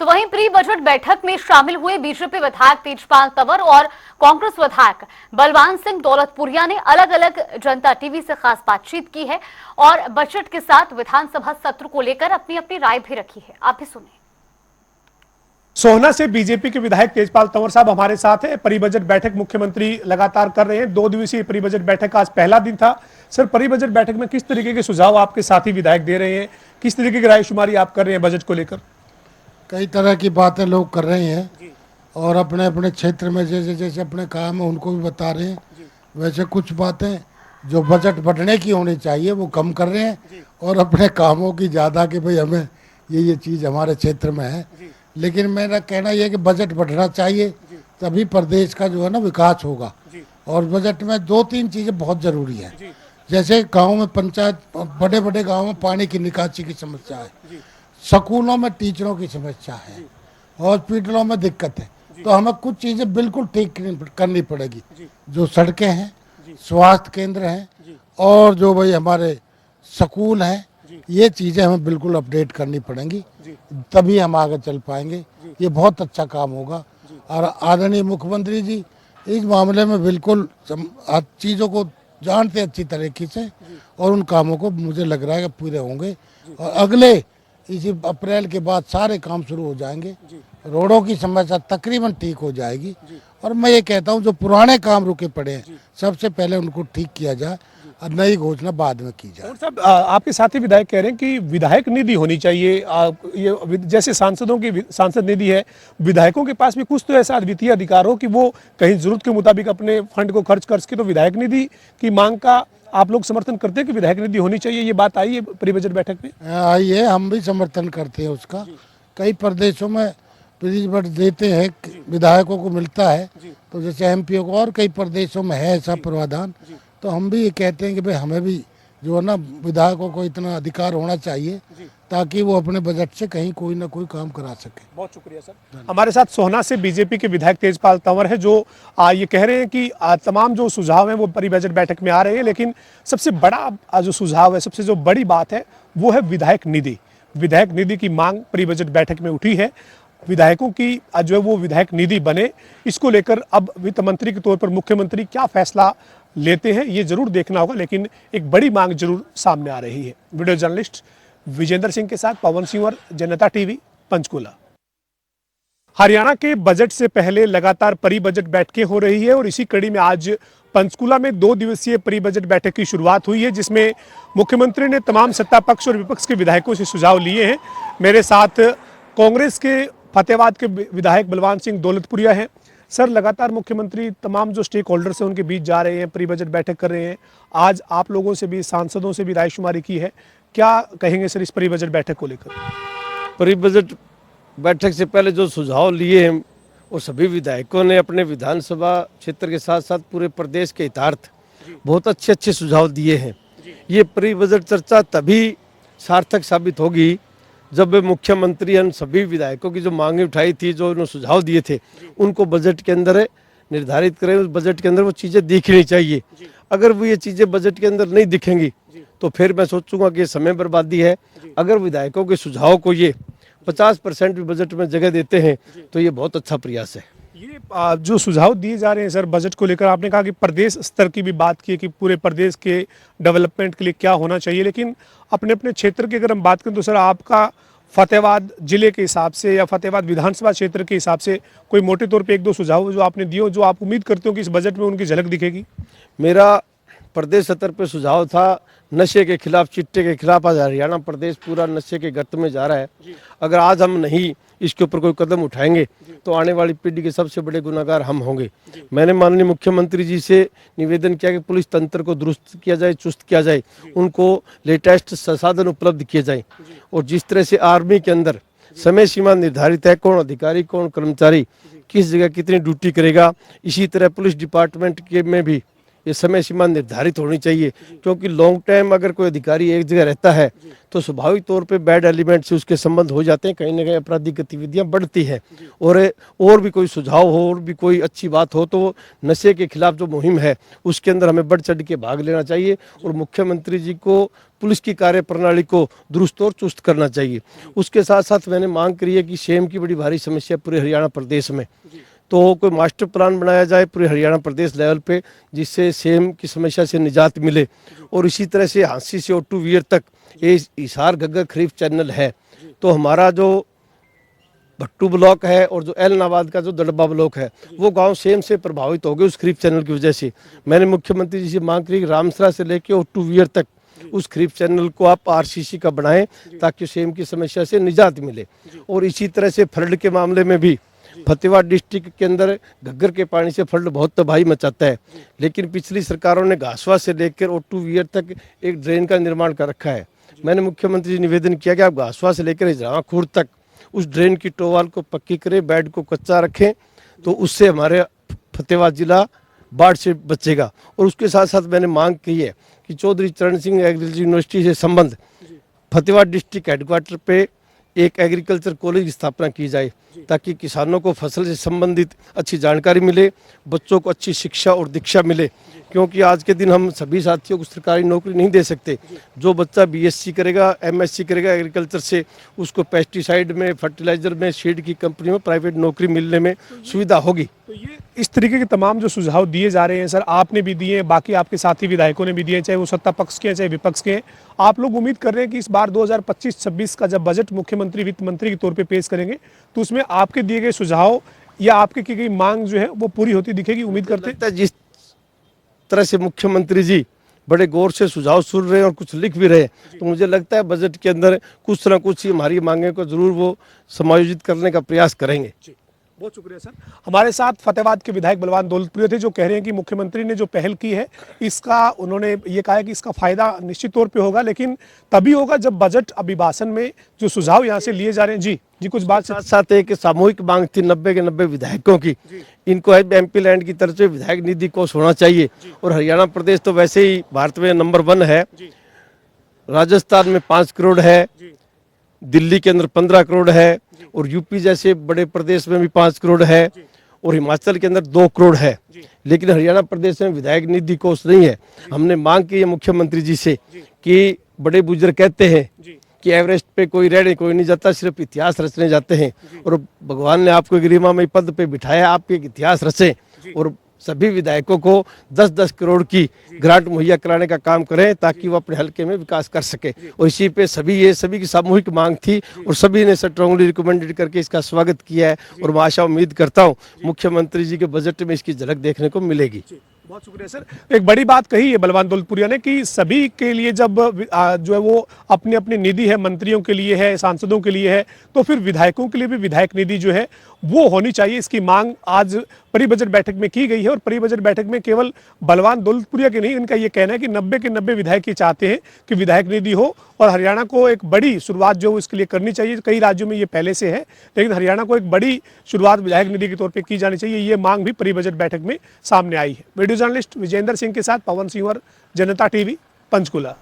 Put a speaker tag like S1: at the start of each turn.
S1: तो वहीं pre budget बैठक में शामिल हुए बीजेपी विधायक तेजपाल तंवर और कांग्रेस विधायक बलवान सिंह दौलतपुरिया ने अलग अलग जनता टीवी से खास बातचीत की है और बजट के साथ विधानसभा सत्र को लेकर अपनी अपनी राय भी रखी है। आप भी सुनिए।
S2: सोहना से बीजेपी के विधायक तेजपाल तंवर साहब हमारे साथ हैं। प्री बजट बैठक मुख्यमंत्री लगातार कर रहे हैं। 2 दिवसीय प्री बजट बैठक का आज पहला दिन था। सर, प्री बजट बैठक में किस तरीके के सुझाव आपके साथी विधायक दे रहे हैं, किस तरीके की रायशुमारी आप कर रहे हैं बजट को लेकर?
S3: कई तरह की बातें लोग कर रहे हैं और अपने अपने क्षेत्र में जैसे जैसे अपने काम है उनको भी बता रहे हैं। वैसे कुछ बातें जो बजट बढ़ने की होनी चाहिए वो कम कर रहे हैं और अपने कामों की ज़्यादा कि भाई हमें ये चीज़ हमारे क्षेत्र में है। लेकिन मेरा कहना यह है कि बजट बढ़ना चाहिए, तभी प्रदेश का जो है ना विकास होगा। और बजट में 2-3 चीज़ें बहुत ज़रूरी है। जैसे गाँव में पंचायत, बड़े बड़े गाँव में पानी की निकासी की समस्या है, स्कूलों में टीचरों की समस्या है, हॉस्पिटलों में दिक्कत है, तो हमें कुछ चीज़ें बिल्कुल ठीक करनी पड़ेगी। जो सड़कें हैं, स्वास्थ्य केंद्र हैं और जो भाई हमारे स्कूल हैं, ये चीज़ें हमें बिल्कुल अपडेट करनी पड़ेंगी, तभी हम आगे चल पाएंगे। ये बहुत अच्छा काम होगा। और आदरणीय मुख्यमंत्री जी इस मामले में बिल्कुल चीज़ों को जानते अच्छी तरीके से और उन कामों को मुझे लग रहा है कि पूरे होंगे और अगले इसी अप्रैल के बाद सारे काम शुरू हो जाएंगे। रोडों की समस्या तकरीबन ठीक हो जाएगी और मैं ये कहता हूँ जो पुराने काम रुके पड़े हैं सबसे पहले उनको ठीक किया जाए और नई घोषणा बाद में की जाए।
S2: और साहब, आपके साथी विधायक कह रहे हैं कि विधायक निधि होनी चाहिए। ये जैसे सांसदों की सांसद निधि है, विधायकों के पास भी कुछ तो ऐसा वित्तीय अधिकार हो कि वो कहीं जरूरत के मुताबिक अपने फंड को खर्च कर सके। तो विधायक निधि की मांग का आप लोग समर्थन करते हैं कि विधायक निधि होनी चाहिए? ये बात आई है प्री बजट बैठक में?
S3: आई है, हम भी समर्थन करते हैं उसका। कई प्रदेशों में प्री बजट देते हैं, विधायकों को मिलता है, तो जैसे एमपीओ को, और कई प्रदेशों में है ऐसा प्रावधान। तो हम भी ये कहते हैं कि भाई हमें भी जो है ना विधायकों को इतना अधिकार होना चाहिए ताकि वो अपने बजट से कहीं कोई ना कोई काम करा सके।
S2: बहुत शुक्रिया सर। हमारे साथ सोहना से बीजेपी के विधायक तेजपाल तंवर है जो ये कह रहे हैं कि तमाम जो सुझाव हैं वो प्री बजट बैठक में आ रहे हैं, लेकिन सबसे बड़ा जो सुझाव है, सबसे जो बड़ी बात है वो है विधायक निधि। विधायक निधि की मांग प्री बजट बैठक में उठी है। विधायकों की जो है वो विधायक निधि बने, इसको लेकर अब वित्त मंत्री के तौर पर मुख्यमंत्री क्या फैसला लेते हैं ये जरूर देखना होगा, लेकिन एक बड़ी मांग जरूर सामने आ रही है। वीडियो जर्नलिस्ट विजेंद्र सिंह के साथ पवन सिंह और जनता टीवी, पंचकुला। हरियाणा के बजट से पहले लगातार प्री बजट बैठकें हो रही है और इसी कड़ी में आज पंचकुला में 2 दिवसीय प्री बजट बैठक की शुरुआत हुई है, जिसमें मुख्यमंत्री ने तमाम सत्ता पक्ष और विपक्ष के विधायकों से सुझाव लिए हैं। मेरे साथ कांग्रेस के फतेहाबाद के विधायक बलवान सिंह दौलतपुरिया हैं। सर, लगातार मुख्यमंत्री तमाम जो स्टेक होल्डर्स हैं उनके बीच जा रहे हैं, प्री बजट बैठक कर रहे हैं। आज आप लोगों से भी, सांसदों से भी रायशुमारी की है, क्या कहेंगे सर इस प्री बजट बैठक को लेकर?
S4: प्री बजट बैठक से पहले जो सुझाव लिए हैं वो सभी विधायकों ने अपने विधानसभा क्षेत्र के साथ साथ पूरे प्रदेश के हितार्थ बहुत अच्छे अच्छे सुझाव दिए हैं। ये प्री बजट चर्चा तभी सार्थक साबित होगी जब मुख्यमंत्री उन सभी विधायकों की जो मांगे उठाई थी, जो उन्होंने सुझाव दिए थे, उनको बजट के अंदर निर्धारित करें। उस बजट के अंदर वो चीज़ें दिखनी चाहिए। अगर वो ये चीज़ें बजट के अंदर नहीं दिखेंगी तो फिर मैं सोचूंगा कि ये समय बर्बादी है। अगर विधायकों के सुझाव को ये 50% भी बजट में जगह देते हैं तो ये बहुत अच्छा प्रयास है।
S2: ये जो सुझाव दिए जा रहे हैं सर बजट को लेकर, आपने कहा कि प्रदेश स्तर की भी बात की कि पूरे प्रदेश के डेवलपमेंट के लिए क्या होना चाहिए, लेकिन अपने अपने क्षेत्र की अगर हम बात करें तो सर आपका फतेहाबाद जिले के हिसाब से या फतेहाबाद विधानसभा क्षेत्र के हिसाब से कोई मोटे तौर पे 1-2 सुझाव जो आपने दिए, जो आप उम्मीद करते हो कि इस बजट में उनकी झलक दिखेगी?
S4: मेरा प्रदेश स्तर पर सुझाव था नशे के खिलाफ, चिट्टे के खिलाफ। आज हरियाणा प्रदेश पूरा नशे के गर्त में जा रहा है। अगर आज हम नहीं इसके ऊपर कोई कदम उठाएंगे तो आने वाली पीढ़ी के सबसे बड़े गुनाहगार हम होंगे। मैंने माननीय मुख्यमंत्री जी से निवेदन किया कि पुलिस तंत्र को दुरुस्त किया जाए, चुस्त किया जाए, उनको लेटेस्ट संसाधन उपलब्ध किए जाए। और जिस तरह से आर्मी के अंदर समय सीमा निर्धारित है, कौन अधिकारी कौन कर्मचारी किस जगह कितनी ड्यूटी करेगा, इसी तरह पुलिस डिपार्टमेंट के में भी ये समय सीमा निर्धारित होनी चाहिए, क्योंकि लॉन्ग टाइम अगर कोई अधिकारी एक जगह रहता है तो स्वाभाविक तौर पे बैड एलिमेंट से उसके संबंध हो जाते हैं, कहीं ना कहीं आपराधिक गतिविधियां बढ़ती हैं। और भी कोई सुझाव हो और भी कोई अच्छी बात हो तो नशे के खिलाफ जो मुहिम है उसके अंदर हमें बढ़ चढ़ के भाग लेना चाहिए और मुख्यमंत्री जी को पुलिस की कार्य प्रणाली को दुरुस्त और चुस्त करना चाहिए। उसके साथ साथ मैंने मांग करी है कि सेम की बड़ी भारी समस्या पूरे हरियाणा प्रदेश में, तो कोई मास्टर प्लान बनाया जाए पूरे हरियाणा प्रदेश लेवल पे, जिससे सेम की समस्या से निजात मिले। और इसी तरह से हांसी से ओटू वीर तक ये हिसार घग्गर खरीफ चैनल है, तो हमारा जो भट्टू ब्लॉक है और जो एलनाबाद का जो दड़बा ब्लॉक है वो गांव सेम से प्रभावित हो गए उस खरीफ चैनल की वजह से। मैंने मुख्यमंत्री जी से मांग करी कि रामसरा से लेके ओटू वीर तक उस खरीफ चैनल को आप आरसीसी का बनाएं ताकि सेम की समस्या से निजात मिले। और इसी तरह से फ्लड के मामले में भी फतेहाबाद डिस्ट्रिक्ट के अंदर घग्गर के पानी से फ्लड बहुत तबाही मचाता है, लेकिन पिछली सरकारों ने घासवा से लेकर ओटू वीर तक एक ड्रेन का निर्माण कर रखा है। मैंने मुख्यमंत्री जी निवेदन किया कि आप घासवा से लेकर हिजरा खूर तक उस ड्रेन की टोवाल को पक्की करें, बेड को कच्चा रखें, तो उससे हमारे फतेहाबाद जिला बाढ़ से बचेगा। और उसके साथ साथ मैंने मांग की है कि चौधरी चरण सिंह एग्रीकल्चर यूनिवर्सिटी से संबंध फतेहाबाद डिस्ट्रिक्ट हेडक्वार्टर पे एक एग्रीकल्चर कॉलेज की स्थापना की जाए ताकि किसानों को फसल से संबंधित अच्छी जानकारी मिले, बच्चों को अच्छी शिक्षा और दीक्षा मिले। क्योंकि आज के दिन हम सभी साथियों को सरकारी नौकरी नहीं दे सकते। जो बच्चा बीएससी करेगा, एमएससी करेगा एग्रीकल्चर से, उसको पेस्टिसाइड में, फर्टिलाइजर में, सीड की कंपनी में प्राइवेट नौकरी मिलने में सुविधा होगी।
S2: तो ये इस तरीके के तमाम जो सुझाव दिए जा रहे हैं सर, आपने भी दिए, बाकी आपके साथी विधायकों ने भी दिए, चाहे वो सत्ता पक्ष के हैं चाहे विपक्ष के हैं। आप लोग उम्मीद कर रहे हैं कि इस बार 2025-26 का जब बजट मुख्यमंत्री वित्त मंत्री के तौर पे पेश करेंगे तो उसमें आपके दिए गए सुझाव या आपके की गई मांग जो है वो पूरी होती दिखेगी, उम्मीद करते हैं।
S4: जिस तरह से मुख्यमंत्री जी बड़े गौर से सुझाव सुन रहे हैं और कुछ लिख भी रहे हैं, तो मुझे लगता है बजट के अंदर कुछ ना कुछ हमारी मांगे को जरूर वो समायोजित करने का प्रयास करेंगे।
S2: बहुत शुक्रिया सर। हमारे साथ फतेहाबाद के विधायक बलवान दौलतपुरिया थे, जो कह रहे हैं कि मुख्यमंत्री ने जो पहल की है इसका, उन्होंने ये कहा है कि इसका फायदा निश्चित तौर पे होगा, लेकिन तभी होगा जब बजट अभिभाषण में जो सुझाव यहाँ से लिए जा रहे हैं। जी कुछ बात
S4: साथ साथ एक सामूहिक मांग थी 90 के 90 विधायकों की, इनको एमपी लैंड की तरफ से विधायक निधि कोष होना चाहिए। और हरियाणा प्रदेश तो वैसे ही भारत में नंबर 1 है, राजस्थान में 5 करोड़ है, दिल्ली के अंदर 15 करोड़ है, और यूपी जैसे बड़े प्रदेश में भी 5 करोड़ है, और हिमाचल के अंदर 2 करोड़ है, लेकिन हरियाणा प्रदेश में विधायक निधि कोष नहीं है। हमने मांग की है मुख्यमंत्री जी से कि बड़े बुजुर्ग कहते हैं कि एवरेस्ट पे कोई रहने कोई नहीं जाता, सिर्फ इतिहास रचने जाते हैं, और भगवान ने आपको गरिमामय पद पे बिठाया, आप एक इतिहास रचें और सभी विधायकों को 10-10 करोड़ की ग्रांट मुहैया कराने का काम करें ताकि वो अपने हल्के में विकास कर सके। और इसी पे सभी की सामूहिक मांग थी और सभी ने स्ट्रांगली रिकमेंडेड करके इसका स्वागत किया है। और मैं आशा उम्मीद करता हूँ मुख्यमंत्री जी के बजट में इसकी झलक देखने को मिलेगी।
S2: बहुत शुक्रिया सर। एक बड़ी बात कही है बलवान दौलतपुरिया ने कि सभी के लिए जब जो है वो अपनी अपनी निधि है, मंत्रियों के लिए है, सांसदों के लिए है, तो फिर विधायकों के लिए भी विधायक निधि जो है वो होनी चाहिए। इसकी मांग आज परी बजट बैठक में की गई है और परी बजट बैठक में केवल बलवान दौलतपुरिया के नहीं, इनका ये कहना है कि 90 के 90 विधायक ये चाहते हैं कि विधायक निधि हो और हरियाणा को एक बड़ी शुरुआत जो इसके लिए करनी चाहिए। कई राज्यों में ये पहले से है, लेकिन हरियाणा को एक बड़ी शुरुआत विधायक निधि के तौर पर की जानी चाहिए। ये मांग भी परी बजट बैठक में सामने आई है। वीडियो जर्नलिस्ट विजेंद्र सिंह के साथ पवन सिंह और जनता टीवी, पंचकुला।